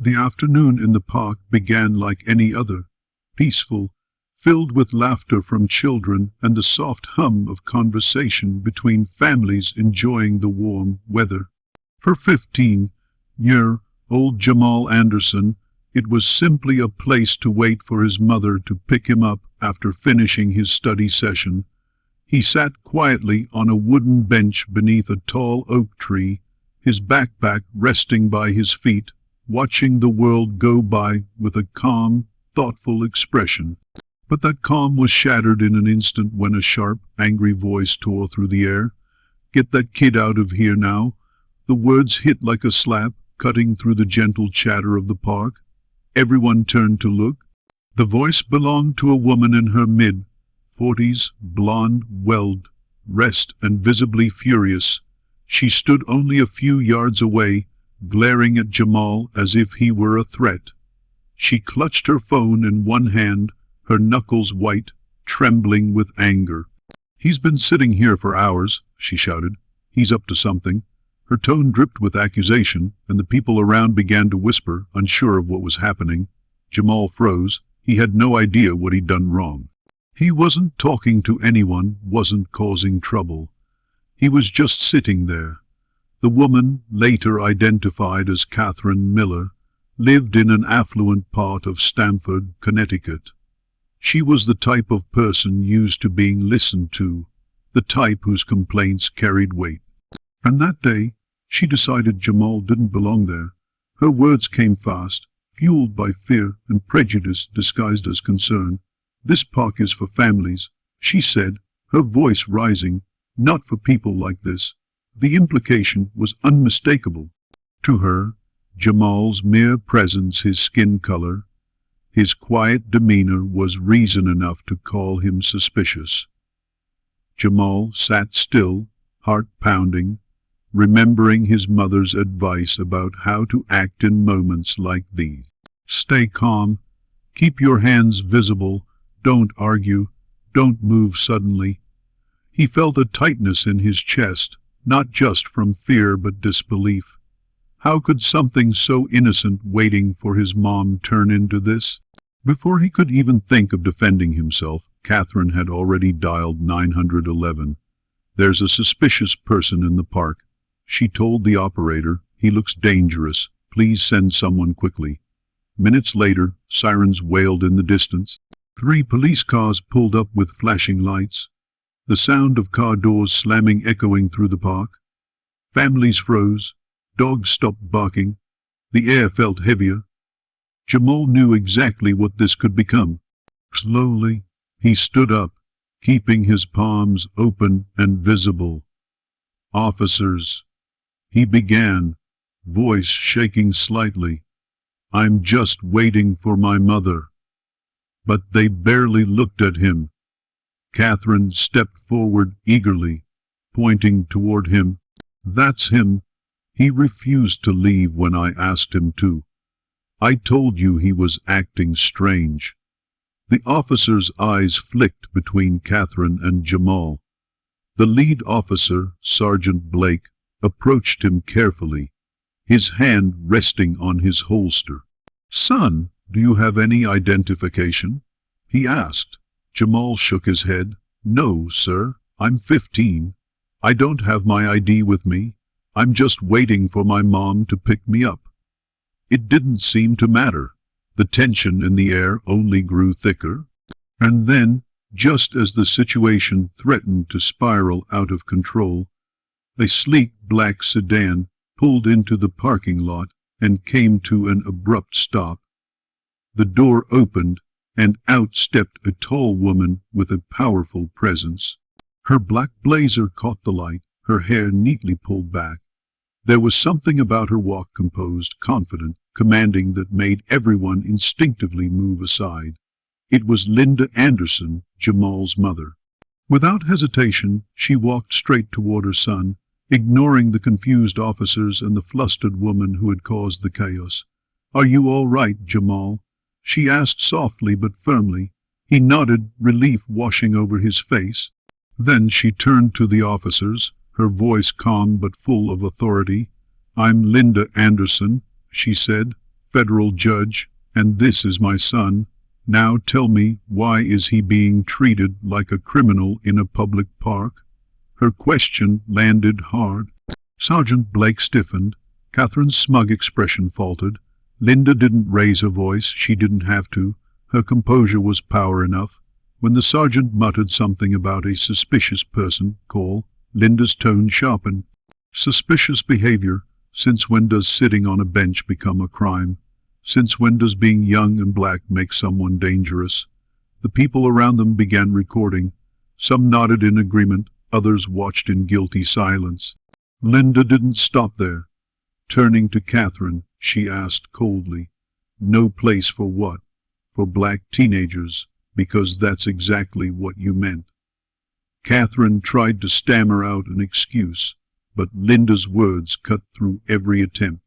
The afternoon in the park began like any other, peaceful, filled with laughter from children and the soft hum of conversation between families enjoying the warm weather. For 15-year-old Jamal Anderson, it was simply a place to wait for his mother to pick him up after finishing his study session. He sat quietly on a wooden bench beneath a tall oak tree, his backpack resting by his feet, watching the world go by with a calm, thoughtful expression. But that calm was shattered in an instant when a sharp, angry voice tore through the air. "Get that kid out of here now." The words hit like a slap, cutting through the gentle chatter of the park. Everyone turned to look. The voice belonged to a woman in her mid-40s, blonde, well-dressed, and visibly furious. She stood only a few yards away, glaring at Jamal as if he were a threat. She clutched her phone in one hand, her knuckles white, trembling with anger. "He's been sitting here for hours," she shouted. "He's up to something." Her tone dripped with accusation, and the people around began to whisper, unsure of what was happening. Jamal froze. He had no idea what he'd done wrong. He wasn't talking to anyone, wasn't causing trouble. He was just sitting there. The woman, later identified as Catherine Miller, lived in an affluent part of Stamford, Connecticut. She was the type of person used to being listened to, the type whose complaints carried weight. And that day, she decided Jamal didn't belong there. Her words came fast, fueled by fear and prejudice disguised as concern. "This park is for families," she said, her voice rising, "not for people like this." The implication was unmistakable. To her, Jamal's mere presence, his skin color, his quiet demeanor was reason enough to call him suspicious. Jamal sat still, heart pounding, remembering his mother's advice about how to act in moments like these. "Stay calm, keep your hands visible, don't argue, don't move suddenly." He felt a tightness in his chest, not just from fear but disbelief. How could something so innocent waiting for his mom turn into this? Before he could even think of defending himself, Catherine had already dialed 911. "There's a suspicious person in the park," she told the operator. "He looks dangerous. Please send someone quickly." Minutes later, sirens wailed in the distance. 3 police cars pulled up with flashing lights, the sound of car doors slamming echoing through the park. Families froze. Dogs stopped barking. The air felt heavier. Jamal knew exactly what this could become. Slowly, he stood up, keeping his palms open and visible. "Officers," he began, voice shaking slightly. "I'm just waiting for my mother." But they barely looked at him. Catherine stepped forward eagerly, pointing toward him. "That's him. He refused to leave when I asked him to. I told you he was acting strange." The officer's eyes flicked between Catherine and Jamal. The lead officer, Sergeant Blake, approached him carefully, his hand resting on his holster. "Son, do you have any identification?" he asked. Jamal shook his head. "No, sir. I'm 15. I don't have my ID with me. I'm just waiting for my mom to pick me up." It didn't seem to matter. The tension in the air only grew thicker. And then, just as the situation threatened to spiral out of control, a sleek black sedan pulled into the parking lot and came to an abrupt stop. The door opened, and out stepped a tall woman with a powerful presence. Her black blazer caught the light, her hair neatly pulled back. There was something about her walk, composed, confident, commanding, that made everyone instinctively move aside. It was Linda Anderson, Jamal's mother. Without hesitation, she walked straight toward her son, ignoring the confused officers and the flustered woman who had caused the chaos. "Are you all right, Jamal?" she asked softly but firmly. He nodded, relief washing over his face. Then she turned to the officers, her voice calm but full of authority. "I'm Linda Anderson," she said, federal judge, and this is my son. Now tell me, why is he being treated like a criminal in a public park?" Her question landed hard. Sergeant Blake stiffened. Catherine's smug expression faltered. Linda didn't raise her voice. She didn't have to. Her composure was power enough. When the sergeant muttered something about a suspicious person call, Linda's tone sharpened. "Suspicious behavior? Since when does sitting on a bench become a crime? Since when does being young and black make someone dangerous?" The people around them began recording. Some nodded in agreement, others watched in guilty silence. Linda didn't stop there. Turning to Catherine, she asked coldly, "No place for what? For black teenagers, because that's exactly what you meant." Catherine tried to stammer out an excuse, but Linda's words cut through every attempt.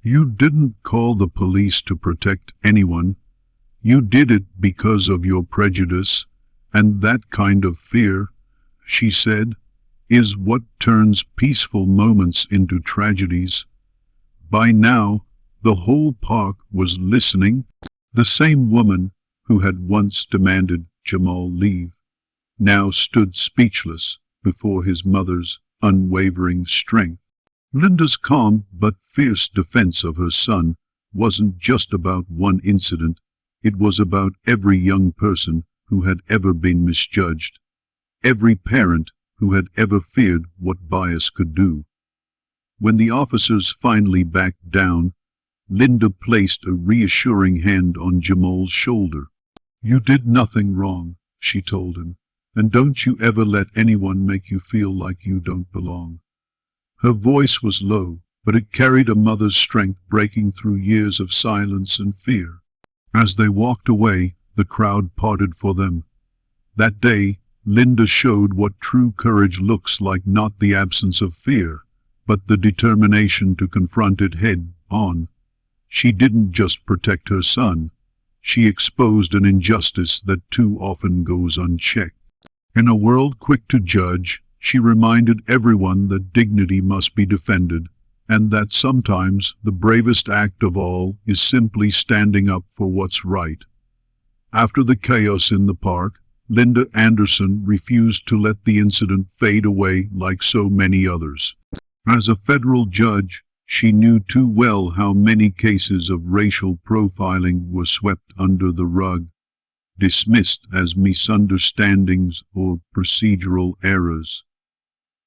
"You didn't call the police to protect anyone. You did it because of your prejudice, and that kind of fear," she said, "is what turns peaceful moments into tragedies." By now, the whole park was listening. The same woman who had once demanded Jamal leave now stood speechless before his mother's unwavering strength. Linda's calm but fierce defense of her son wasn't just about one incident. It was about every young person who had ever been misjudged, every parent who had ever feared what bias could do. When the officers finally backed down, Linda placed a reassuring hand on Jamal's shoulder. "You did nothing wrong," she told him, "and don't you ever let anyone make you feel like you don't belong." Her voice was low, but it carried a mother's strength breaking through years of silence and fear. As they walked away, the crowd parted for them. That day, Linda showed what true courage looks like, not the absence of fear, but the determination to confront it head on. She didn't just protect her son. She exposed an injustice that too often goes unchecked. In a world quick to judge, she reminded everyone that dignity must be defended, and that sometimes the bravest act of all is simply standing up for what's right. After the chaos in the park, Linda Anderson refused to let the incident fade away like so many others. As a federal judge, she knew too well how many cases of racial profiling were swept under the rug, dismissed as misunderstandings or procedural errors.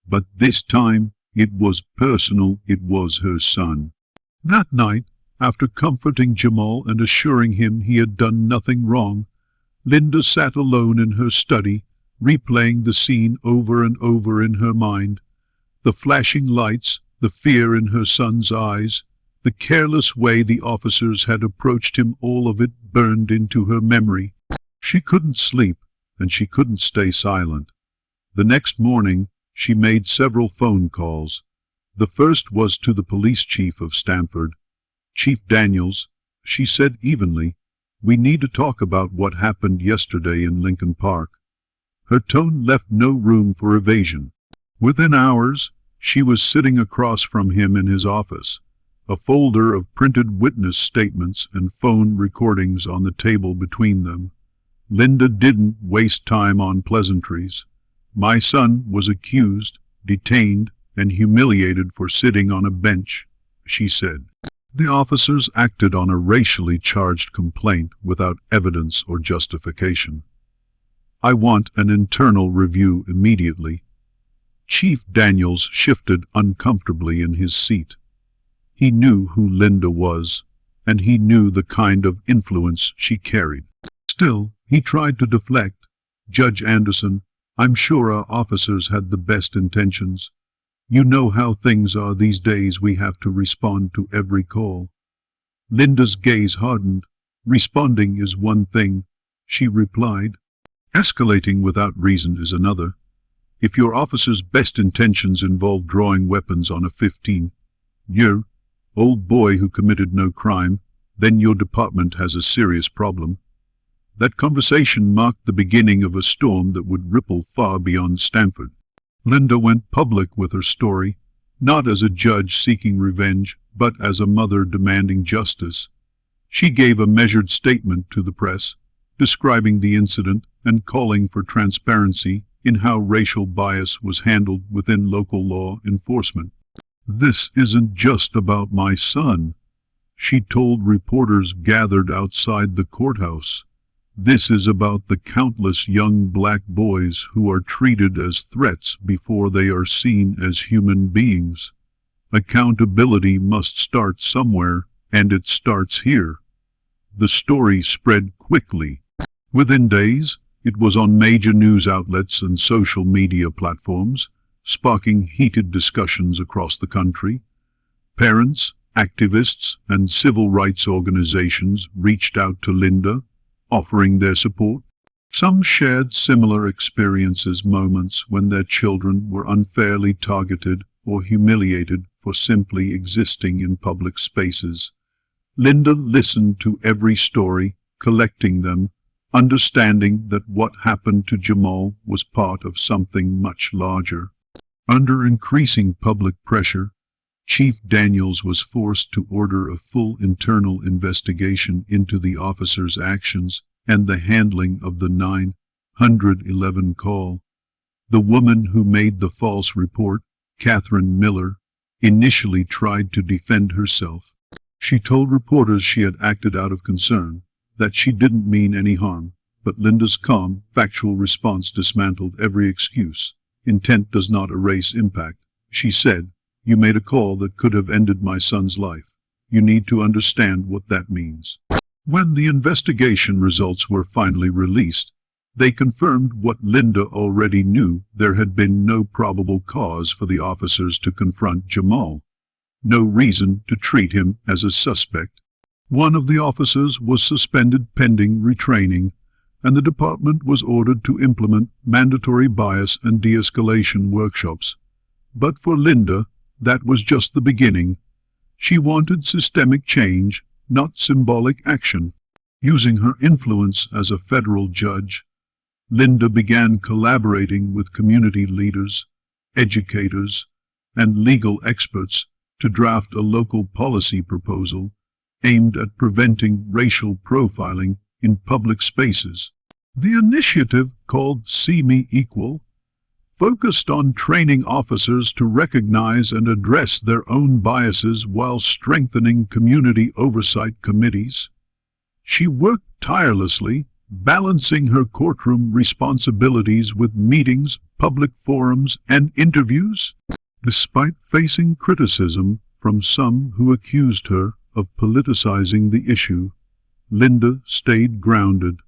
But this time, it was personal. It was her son. That night, after comforting Jamal and assuring him he had done nothing wrong, Linda sat alone in her study, replaying the scene over and over in her mind. The flashing lights, the fear in her son's eyes, the careless way the officers had approached him, all of it burned into her memory. She couldn't sleep, and she couldn't stay silent. The next morning, she made several phone calls. The first was to the police chief of Stamford. "Chief Daniels," she said evenly, "we need to talk about what happened yesterday in Lincoln Park." Her tone left no room for evasion. Within hours, she was sitting across from him in his office, a folder of printed witness statements and phone recordings on the table between them. Linda didn't waste time on pleasantries. "My son was accused, detained, and humiliated for sitting on a bench," she said. The officers acted on a racially charged complaint without evidence or justification. "I want an internal review immediately." Chief Daniels shifted uncomfortably in his seat. He knew who Linda was, and he knew the kind of influence she carried. Still, he tried to deflect. "Judge Anderson, I'm sure our officers had the best intentions. You know how things are these days. We have to respond to every call." Linda's gaze hardened. "Responding is one thing," she replied. "Escalating without reason is another. If your officer's best intentions involve drawing weapons on a 15-year-old boy who committed no crime, then your department has a serious problem." That conversation marked the beginning of a storm that would ripple far beyond Stamford. Linda went public with her story, not as a judge seeking revenge, but as a mother demanding justice. She gave a measured statement to the press, describing the incident and calling for transparency in how racial bias was handled within local law enforcement. "This isn't just about my son," she told reporters gathered outside the courthouse. "This is about the countless young black boys who are treated as threats before they are seen as human beings. Accountability must start somewhere, and it starts here." The story spread quickly. Within days, it was on major news outlets and social media platforms, sparking heated discussions across the country. Parents, activists, and civil rights organizations reached out to Linda, offering their support. Some shared similar experiences, moments when their children were unfairly targeted or humiliated for simply existing in public spaces. Linda listened to every story, collecting them, understanding that what happened to Jamal was part of something much larger. Under increasing public pressure, Chief Daniels was forced to order a full internal investigation into the officer's actions and the handling of the 911 call. The woman who made the false report, Catherine Miller, initially tried to defend herself. She told reporters she had acted out of concern, that she didn't mean any harm, but Linda's calm, factual response dismantled every excuse. "Intent does not erase impact," she said. "You made a call that could have ended my son's life. You need to understand what that means." When the investigation results were finally released, they confirmed what Linda already knew: there had been no probable cause for the officers to confront Jamal. No reason to treat him as a suspect. One of the officers was suspended pending retraining, and the department was ordered to implement mandatory bias and de-escalation workshops. But for Linda, that was just the beginning. She wanted systemic change, not symbolic action. Using her influence as a federal judge, Linda began collaborating with community leaders, educators, and legal experts to draft a local policy proposal aimed at preventing racial profiling in public spaces. The initiative, called See Me Equal, focused on training officers to recognize and address their own biases while strengthening community oversight committees. She worked tirelessly, balancing her courtroom responsibilities with meetings, public forums, and interviews. Despite facing criticism from some who accused her of politicizing the issue, Linda stayed grounded.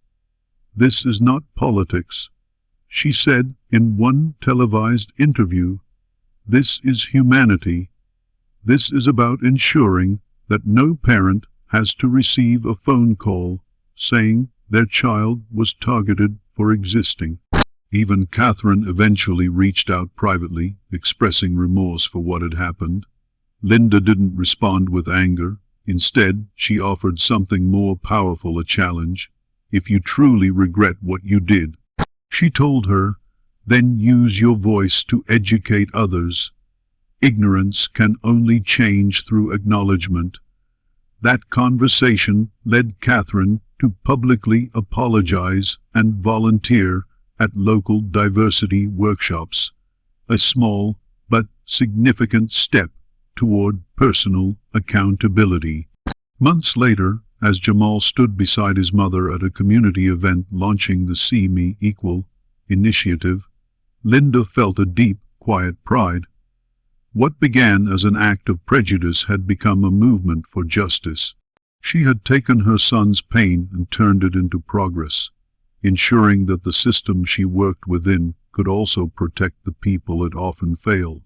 "This is not politics," she said in one televised interview. "This is humanity. This is about ensuring that no parent has to receive a phone call saying their child was targeted for existing." Even Catherine eventually reached out privately, expressing remorse for what had happened. Linda didn't respond with anger. Instead, she offered something more powerful: a challenge. "If you truly regret what you did," she told her, "then use your voice to educate others. Ignorance can only change through acknowledgement." That conversation led Catherine to publicly apologize and volunteer at local diversity workshops, a small but significant step toward personal accountability. Months later, as Jamal stood beside his mother at a community event launching the See Me Equal initiative, Linda felt a deep, quiet pride. What began as an act of prejudice had become a movement for justice. She had taken her son's pain and turned it into progress, ensuring that the system she worked within could also protect the people it often failed.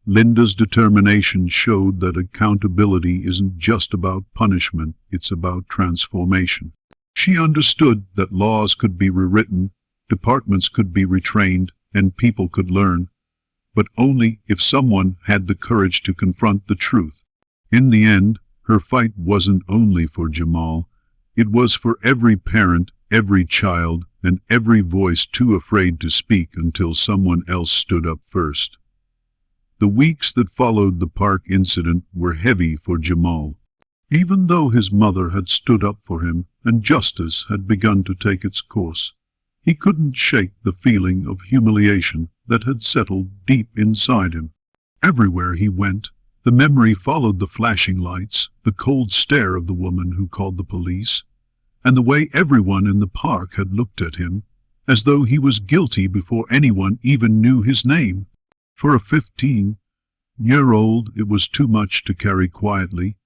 Linda's determination showed that accountability isn't just about punishment, it's about transformation. She understood that laws could be rewritten, departments could be retrained, and people could learn, but only if someone had the courage to confront the truth. In the end, her fight wasn't only for Jamal, it was for every parent, every child, and every voice too afraid to speak until someone else stood up first. The weeks that followed the park incident were heavy for Jamal. Even though his mother had stood up for him and justice had begun to take its course, he couldn't shake the feeling of humiliation that had settled deep inside him. Everywhere he went, the memory followed the flashing lights, the cold stare of the woman who called the police, and the way everyone in the park had looked at him, as though he was guilty before anyone even knew his name. For a 15-year-old, it was too much to carry quietly.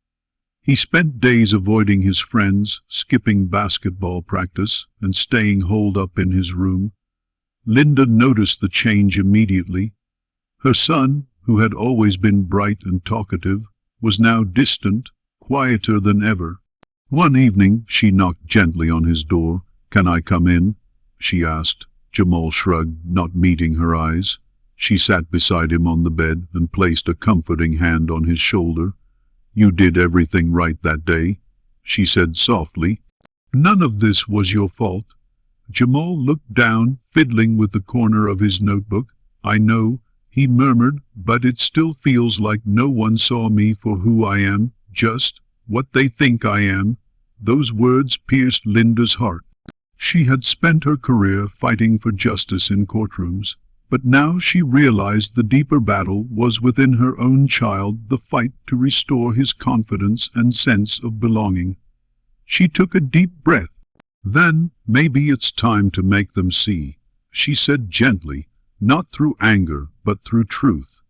He spent days avoiding his friends, skipping basketball practice, and staying holed up in his room. Linda noticed the change immediately. Her son, who had always been bright and talkative, was now distant, quieter than ever. One evening she knocked gently on his door. "Can I come in?" she asked. Jamal shrugged, not meeting her eyes. She sat beside him on the bed and placed a comforting hand on his shoulder. "You did everything right that day," she said softly. "None of this was your fault." Jamal looked down, fiddling with the corner of his notebook. "I know," he murmured, "but it still feels like no one saw me for who I am, just what they think I am." Those words pierced Linda's heart. She had spent her career fighting for justice in courtrooms, but now she realized the deeper battle was within her own child, the fight to restore his confidence and sense of belonging. She took a deep breath. "Then maybe it's time to make them see," she said gently, not through anger, but through truth.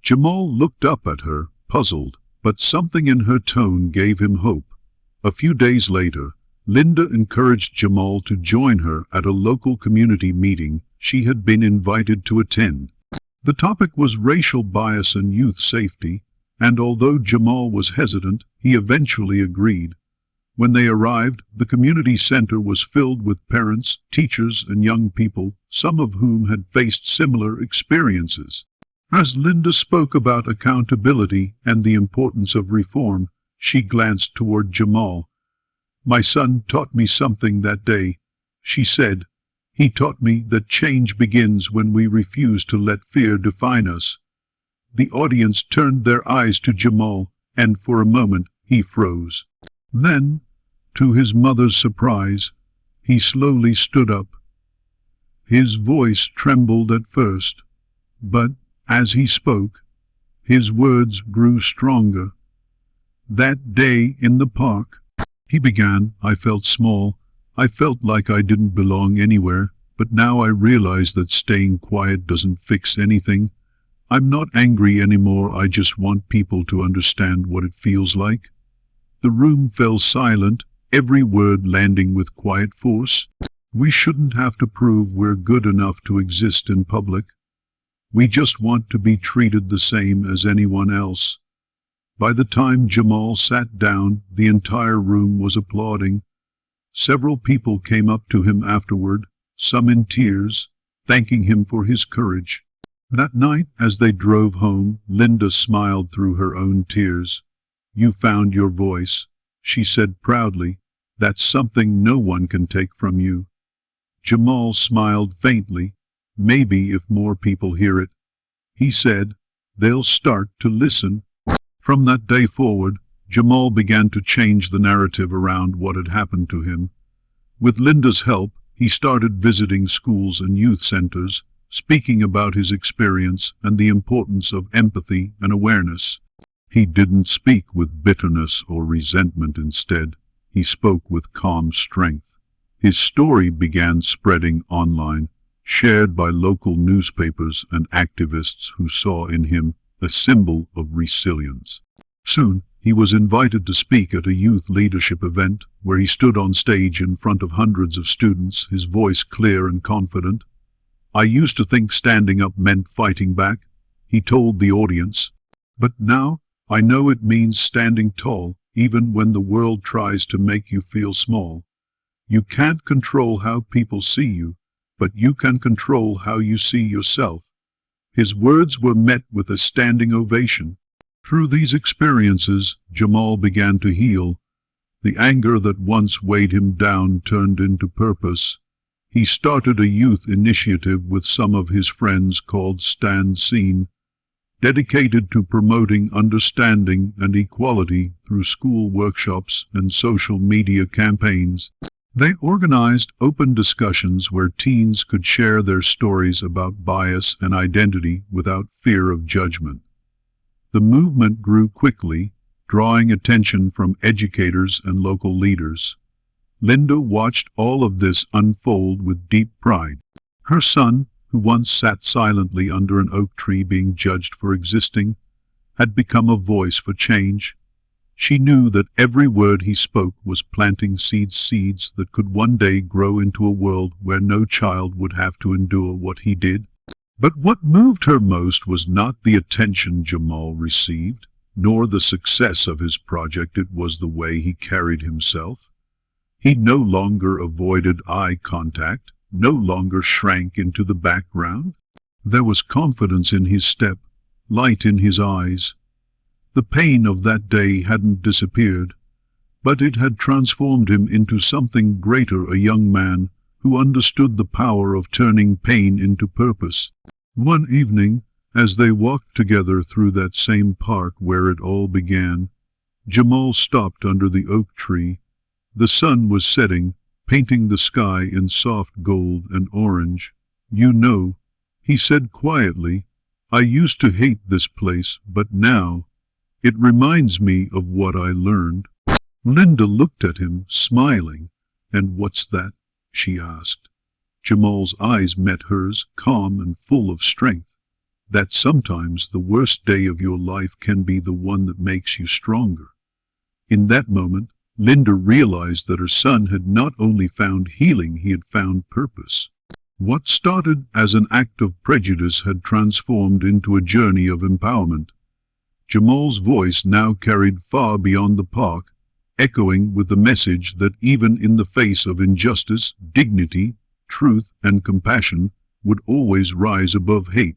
Jamal looked up at her, puzzled, but something in her tone gave him hope. A few days later, Linda encouraged Jamal to join her at a local community meeting she had been invited to attend. The topic was racial bias and youth safety, and although Jamal was hesitant, he eventually agreed. When they arrived, the community center was filled with parents, teachers, and young people, some of whom had faced similar experiences. As Linda spoke about accountability and the importance of reform, she glanced toward Jamal. "My son taught me something that day," she said. "He taught me that change begins when we refuse to let fear define us." The audience turned their eyes to Jamal, and for a moment he froze. Then, to his mother's surprise, he slowly stood up. His voice trembled at first, but as he spoke, his words grew stronger. "That day in the park," he began, "I felt small. I felt like I didn't belong anywhere, but now I realize that staying quiet doesn't fix anything. I'm not angry anymore, I just want people to understand what it feels like." The room fell silent, every word landing with quiet force. "We shouldn't have to prove we're good enough to exist in public. We just want to be treated the same as anyone else." By the time Jamal sat down, the entire room was applauding. Several people came up to him afterward, some in tears, thanking him for his courage. That night, as they drove home, Linda smiled through her own tears. "You found your voice," she said proudly. "That's something no one can take from you." Jamal smiled faintly. "Maybe if more people hear it," he said, "they'll start to listen." From that day forward, Jamal began to change the narrative around what had happened to him. With Linda's help, he started visiting schools and youth centers, speaking about his experience and the importance of empathy and awareness. He didn't speak with bitterness or resentment. Instead, he spoke with calm strength. His story began spreading online, shared by local newspapers and activists who saw in him a symbol of resilience. Soon, he was invited to speak at a youth leadership event where he stood on stage in front of hundreds of students, his voice clear and confident. "I used to think standing up meant fighting back," he told the audience. "But now I know it means standing tall, even when the world tries to make you feel small. You can't control how people see you, but you can control how you see yourself." His words were met with a standing ovation. Through these experiences, Jamal began to heal. The anger that once weighed him down turned into purpose. He started a youth initiative with some of his friends called Stand Seen. dedicated to promoting understanding and equality through school workshops and social media campaigns. They organized open discussions where teens could share their stories about bias and identity without fear of judgment. The movement grew quickly, drawing attention from educators and local leaders. Linda watched all of this unfold with deep pride. Her son, who once sat silently under an oak tree being judged for existing, had become a voice for change. She knew that every word he spoke was planting seeds that could one day grow into a world where no child would have to endure what he did. But what moved her most was not the attention Jamal received, nor the success of his project. It was the way he carried himself. He no longer avoided eye contact, no longer shrank into the background. There was confidence in his step, light in his eyes. The pain of that day hadn't disappeared, but it had transformed him into something greater, a young man who understood the power of turning pain into purpose. One evening, as they walked together through that same park where it all began, Jamal stopped under the oak tree. The sun was setting, painting the sky in soft gold and orange. "You know," he said quietly, "I used to hate this place, but now it reminds me of what I learned." Linda looked at him, smiling. "And what's that?" she asked. Jamal's eyes met hers, calm and full of strength. "That sometimes the worst day of your life can be the one that makes you stronger." In that moment, Linda realized that her son had not only found healing, he had found purpose. What started as an act of prejudice had transformed into a journey of empowerment. Jamal's voice now carried far beyond the park, echoing with the message that even in the face of injustice, dignity, truth, and compassion would always rise above hate.